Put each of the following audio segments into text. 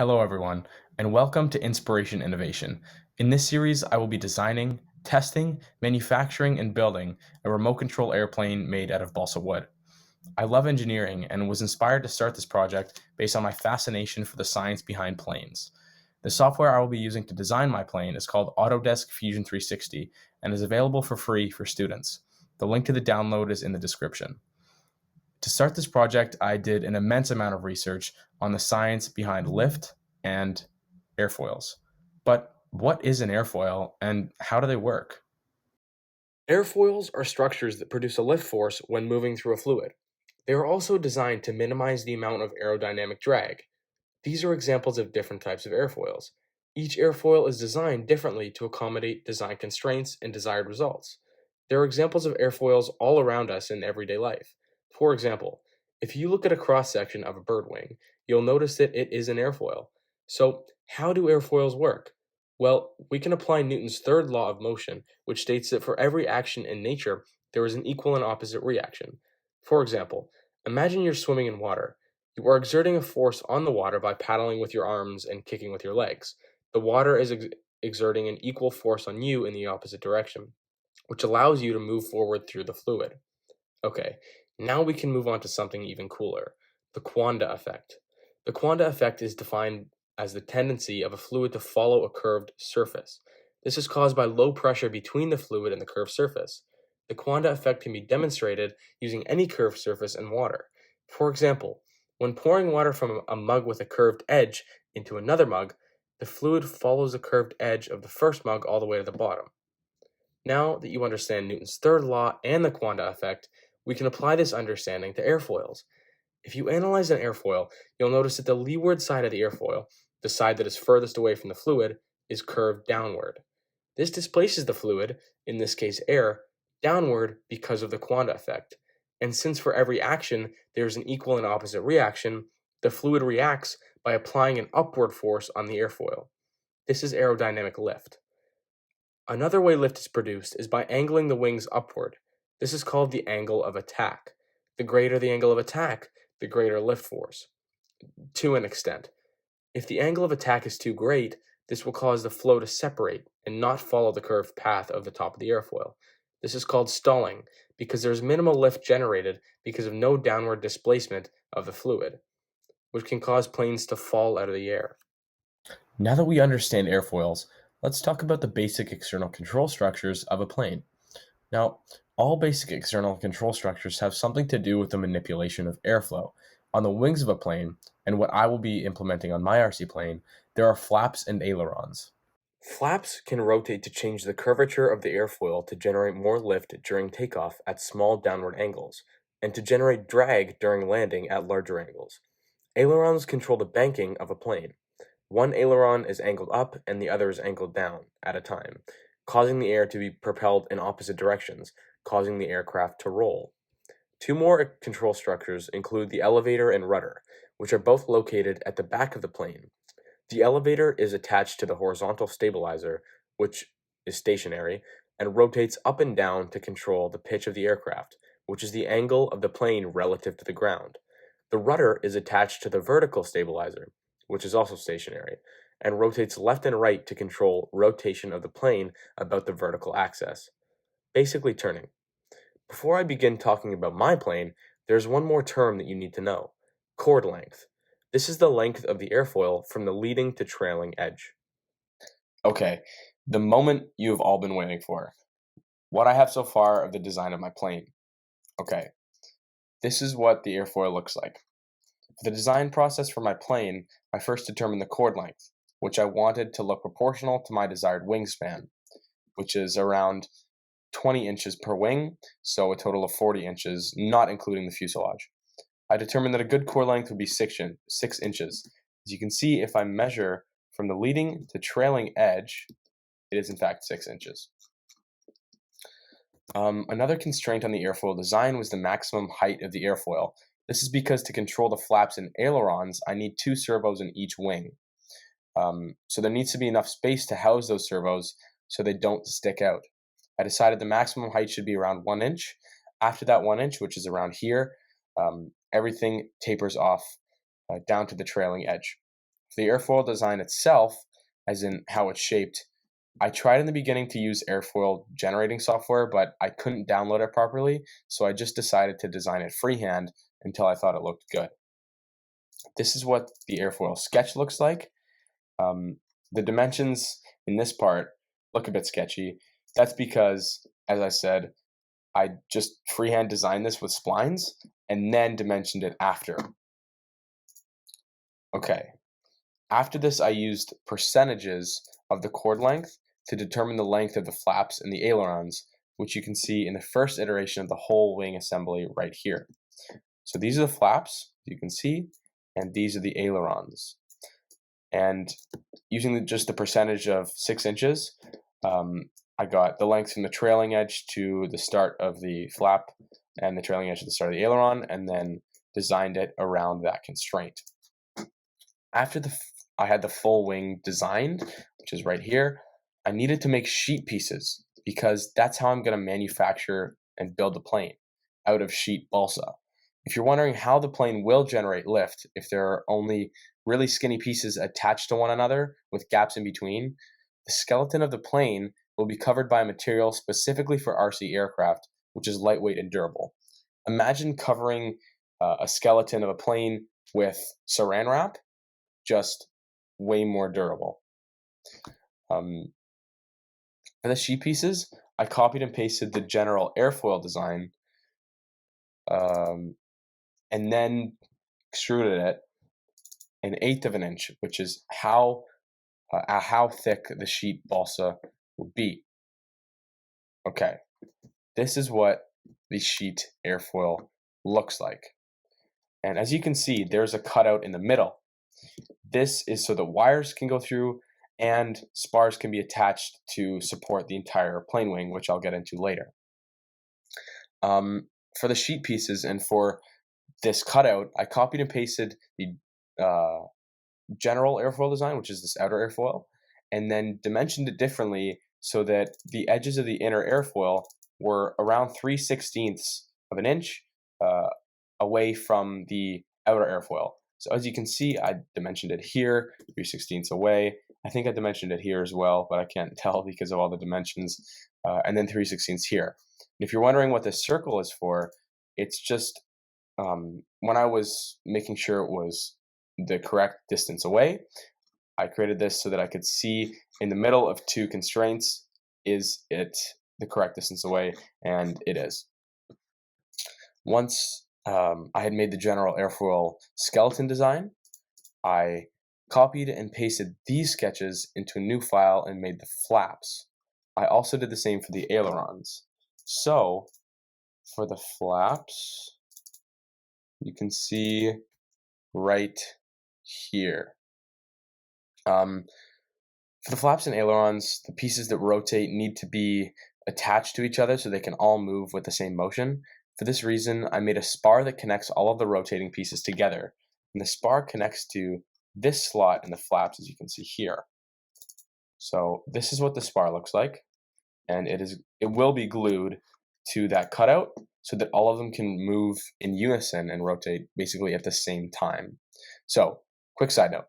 Hello, everyone, and welcome to Inspiration Innovation. In this series, I will be designing, testing, manufacturing, and building a remote control airplane made out of balsa wood. I love engineering and was inspired to start this project based on my fascination for the science behind planes. The software I will be using to design my plane is called Autodesk Fusion 360 and is available for free for students. The link to the download is in the description. To start this project, I did an immense amount of research on the science behind lift and airfoils. But what is an airfoil and how do they work? Airfoils are structures that produce a lift force when moving through a fluid. They are also designed to minimize the amount of aerodynamic drag. These are examples of different types of airfoils. Each airfoil is designed differently to accommodate design constraints and desired results. There are examples of airfoils all around us in everyday life. For example, if you look at a cross section of a bird wing, you'll notice that it is an airfoil. So, how do airfoils work? Well, we can apply Newton's third law of motion, which states that for every action in nature, there is an equal and opposite reaction. For example, imagine you're swimming in water. You are exerting a force on the water by paddling with your arms and kicking with your legs. The water is exerting an equal force on you in the opposite direction, which allows you to move forward through the fluid. Okay, now we can move on to something even cooler, the Quanda effect. The Quanda effect is defined as the tendency of a fluid to follow a curved surface. This is caused by low pressure between the fluid and the curved surface. The Quanda effect can be demonstrated using any curved surface and water. For example, when pouring water from a mug with a curved edge into another mug, the fluid follows the curved edge of the first mug all the way to the bottom. Now that you understand Newton's third law and the Quanda effect, we can apply this understanding to airfoils. If you analyze an airfoil, you'll notice that the leeward side of the airfoil, the side that is furthest away from the fluid, is curved downward. This displaces the fluid, in this case air, downward because of the Quanda effect. And since for every action there is an equal and opposite reaction, the fluid reacts by applying an upward force on the airfoil. This is aerodynamic lift. Another way lift is produced is by angling the wings upward. This is called the angle of attack. The greater the angle of attack, the greater lift force, to an extent. If the angle of attack is too great, this will cause the flow to separate and not follow the curved path of the top of the airfoil. This is called stalling because there's minimal lift generated because of no downward displacement of the fluid, which can cause planes to fall out of the air. Now that we understand airfoils, let's talk about the basic external control structures of a plane. Now, all basic external control structures have something to do with the manipulation of airflow. On the wings of a plane, and what I will be implementing on my RC plane, there are flaps and ailerons. Flaps can rotate to change the curvature of the airfoil to generate more lift during takeoff at small downward angles, and to generate drag during landing at larger angles. Ailerons control the banking of a plane. One aileron is angled up and the other is angled down at a time, causing the air to be propelled in opposite directions, causing the aircraft to roll. Two more control structures include the elevator and rudder, which are both located at the back of the plane. The elevator is attached to the horizontal stabilizer, which is stationary, and rotates up and down to control the pitch of the aircraft, which is the angle of the plane relative to the ground. The rudder is attached to the vertical stabilizer, which is also stationary, and rotates left and right to control rotation of the plane about the vertical axis, basically turning. Before I begin talking about my plane, there's one more term that you need to know: chord length. This is the length of the airfoil from the leading to trailing edge. Okay, the moment you've all been waiting for. What I have so far of the design of my plane. Okay, this is what the airfoil looks like. For the design process for my plane, I first determined the chord length, which I wanted to look proportional to my desired wingspan, which is around 20 inches per wing, so a total of 40 inches, not including the fuselage. I determined that a good chord length would be 6 inches. As you can see, if I measure from the leading to trailing edge, it is in fact 6 inches. Another constraint on the airfoil design was the maximum height of the airfoil. This is because to control the flaps and ailerons, I need 2 servos in each wing. So there needs to be enough space to house those servos so they don't stick out. I decided the maximum height should be around 1 inch. After that 1 inch, which is around here, everything tapers off down to the trailing edge. For the airfoil design itself, as in how it's shaped, I tried in the beginning to use airfoil generating software, but I couldn't download it properly, so I just decided to design it freehand until I thought it looked good. This is what the airfoil sketch looks like. The dimensions in this part look a bit sketchy. That's because, as I said, I just freehand designed this with splines and then dimensioned it after. Okay. After this, I used percentages of the chord length to determine the length of the flaps and the ailerons, which you can see in the first iteration of the whole wing assembly right here. So these are the flaps, you can see, and these are the ailerons. And using just the percentage of 6 inches, I got the length from the trailing edge to the start of the flap and the trailing edge to the start of the aileron, and then designed it around that constraint. After I had the full wing designed, which is right here, I needed to make sheet pieces because that's how I'm going to manufacture and build the plane, out of sheet balsa. If you're wondering how the plane will generate lift if there are only really skinny pieces attached to one another with gaps in between, the skeleton of the plane will be covered by a material specifically for RC aircraft, which is lightweight and durable. Imagine covering a skeleton of a plane with saran wrap, just way more durable. For the sheet pieces, I copied and pasted the general airfoil design, and then extruded it 1/8 of an inch, which is how thick the sheet balsa would be. Okay, this is what the sheet airfoil looks like. And as you can see, there's a cutout in the middle. This is so that wires can go through and spars can be attached to support the entire plane wing, which I'll get into later. For the sheet pieces and for this cutout, I copied and pasted the general airfoil design, which is this outer airfoil, and then dimensioned it differently so that the edges of the inner airfoil were around 3/16 of an inch away from the outer airfoil. So as you can see, I dimensioned it here, 3/16 away. I think I dimensioned it here as well, but I can't tell because of all the dimensions. And then 3/16 here. And if you're wondering what this circle is for, it's just when I was making sure it was the correct distance away, I created this so that I could see in the middle of two constraints, is it the correct distance away? And it is. Once I had made the general airfoil skeleton design, I copied and pasted these sketches into a new file and made the flaps. I also did the same for the ailerons. So for the flaps, you can see right here. For the flaps and ailerons, the pieces that rotate need to be attached to each other so they can all move with the same motion. For this reason, I made a spar that connects all of the rotating pieces together. And the spar connects to this slot in the flaps, as you can see here. So this is what the spar looks like. And it will be glued to that cutout so that all of them can move in unison and rotate basically at the same time. So, quick side note.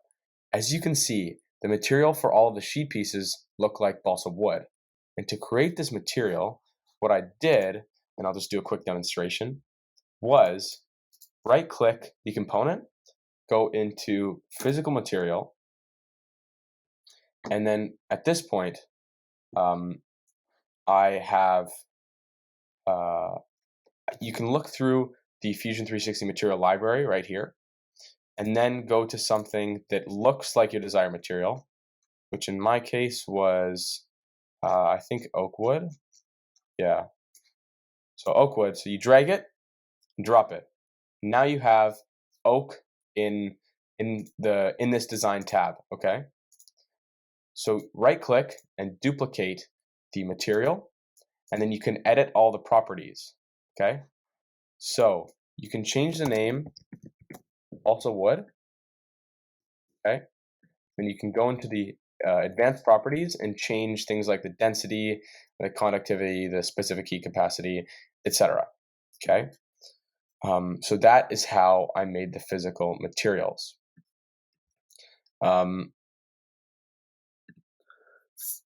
As you can see, the material for all of the sheet pieces look like balsa wood. And to create this material, what I did, and I'll just do a quick demonstration, was right-click the component, go into physical material, and then at this point, I have, you can look through the Fusion 360 material library right here, and then go to something that looks like your desired material, which in my case was, I think oak wood. Yeah. So oak wood. So you drag it and drop it. Now you have oak in this design tab. Okay. So right click and duplicate the material, and then you can edit all the properties. Okay. So you can change the name balsa wood. Okay. Then you can go into the advanced properties and change things like the density, the conductivity, the specific heat capacity, etc. Okay, so that is how I made the physical materials. Um,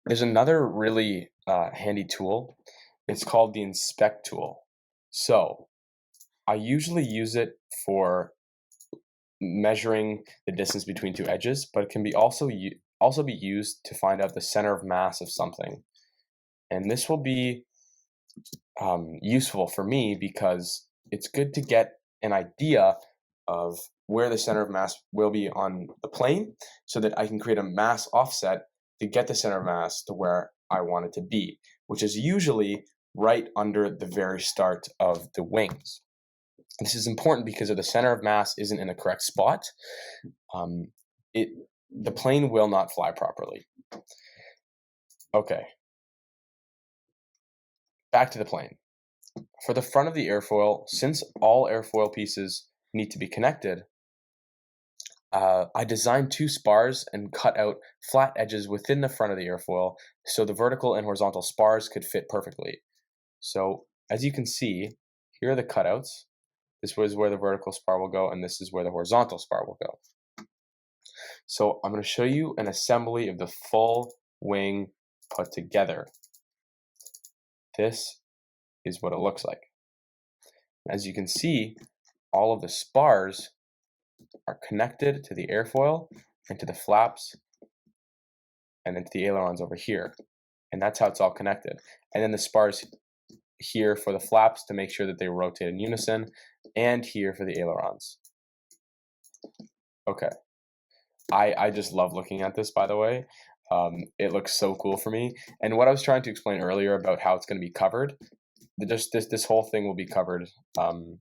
there's another really handy tool. It's called the inspect tool. So I usually use it for measuring the distance between two edges, but it can be also be used to find out the center of mass of something. And this will be useful for me because it's good to get an idea of where the center of mass will be on the plane so that I can create a mass offset to get the center of mass to where I want it to be, which is usually right under the very start of the wings. This is important because if the center of mass isn't in the correct spot, um, the plane will not fly properly. Okay, back to the plane. For the front of the airfoil, since all airfoil pieces need to be connected, I designed two spars and cut out flat edges within the front of the airfoil so the vertical and horizontal spars could fit perfectly. So as you can see, here are the cutouts. This was where the vertical spar will go, and this is where the horizontal spar will go. So I'm going to show you an assembly of the full wing put together. This is what it looks like. As you can see, all of the spars are connected to the airfoil and to the flaps and then to the ailerons over here. And that's how it's all connected. And then the spars here for the flaps to make sure that they rotate in unison, and here for the ailerons. Okay. I just love looking at this, by the way. It looks so cool for me. And what I was trying to explain earlier about how it's going to be covered, just this whole thing will be covered in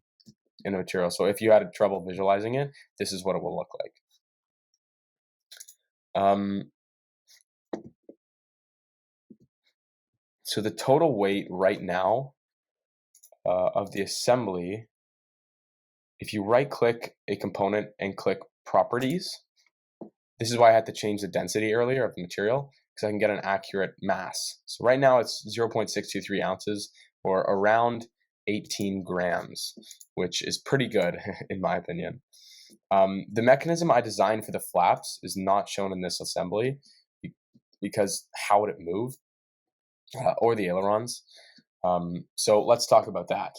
the material. So if you had trouble visualizing it, this is what it will look like. So the total weight right now of the assembly, if you right-click a component and click Properties, this is why I had to change the density earlier of the material, because I can get an accurate mass. So right now it's 0.623 ounces, or around 18 grams, which is pretty good in my opinion. The mechanism I designed for the flaps is not shown in this assembly because how would it move, or the ailerons. So let's talk about that.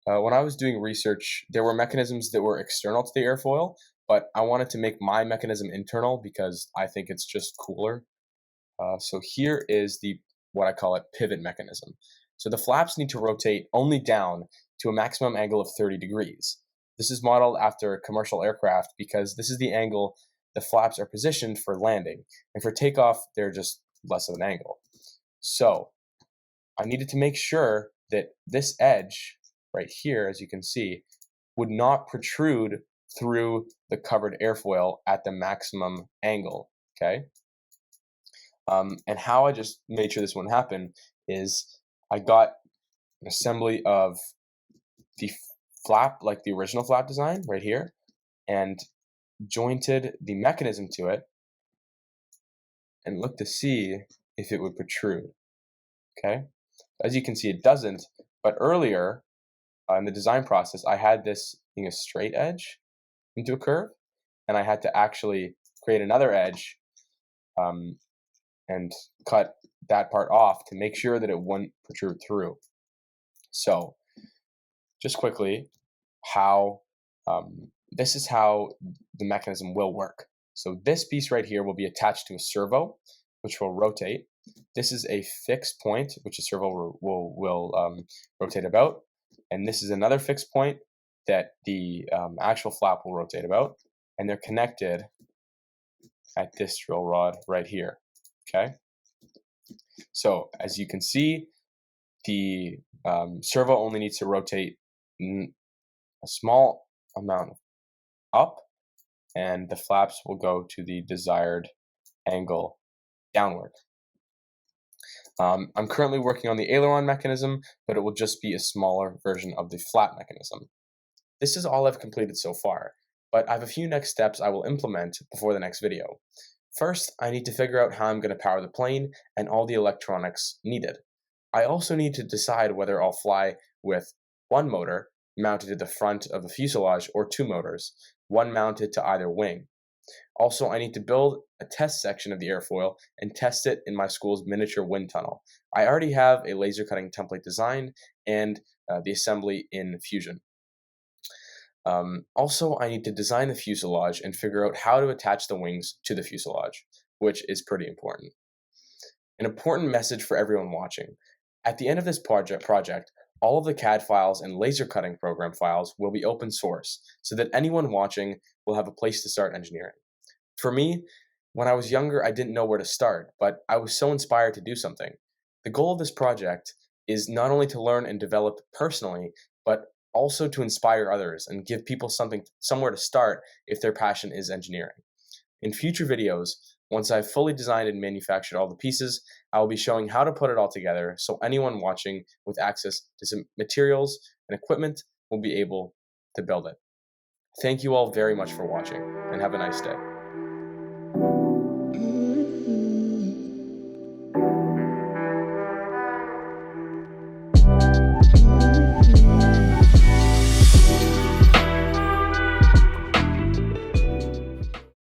When I was doing research, there were mechanisms that were external to the airfoil, but I wanted to make my mechanism internal because I think it's just cooler. So here is what I call it pivot mechanism. So the flaps need to rotate only down to a maximum angle of 30 degrees. This is modeled after a commercial aircraft because this is the angle the flaps are positioned for landing, and for takeoff, they're just less of an angle. So I needed to make sure that this edge right here, as you can see, would not protrude through the covered airfoil at the maximum angle, okay? And how I just made sure this wouldn't happen is I got an assembly of the flap, like the original flap design right here, and jointed the mechanism to it and looked to see if it would protrude, okay? As you can see, it doesn't, but earlier in the design process, I had this being a straight edge into a curve, and I had to actually create another edge and cut that part off to make sure that it wouldn't protrude through. So just quickly, this is how the mechanism will work. So this piece right here will be attached to a servo, which will rotate. This is a fixed point, which the servo will rotate about. And this is another fixed point that the actual flap will rotate about. And they're connected at this drill rod right here, okay? So as you can see, the servo only needs to rotate a small amount up, and the flaps will go to the desired angle downward. I'm currently working on the aileron mechanism, but it will just be a smaller version of the flap mechanism. This is all I've completed so far, but I have a few next steps I will implement before the next video. First, I need to figure out how I'm going to power the plane and all the electronics needed. I also need to decide whether I'll fly with one motor mounted to the front of the fuselage or two motors, one mounted to either wing. Also, I need to build a test section of the airfoil and test it in my school's miniature wind tunnel. I already have a laser cutting template designed and the assembly in Fusion. Also, I need to design the fuselage and figure out how to attach the wings to the fuselage, which is pretty important. An important message for everyone watching. At the end of this project, all of the CAD files and laser cutting program files will be open source so that anyone watching will have a place to start engineering. For me, when I was younger, I didn't know where to start, but I was so inspired to do something. The goal of this project is not only to learn and develop personally, but also to inspire others and give people somewhere to start if their passion is engineering. In future videos, once I've fully designed and manufactured all the pieces, I will be showing how to put it all together so anyone watching with access to some materials and equipment will be able to build it. Thank you all very much for watching, and have a nice day.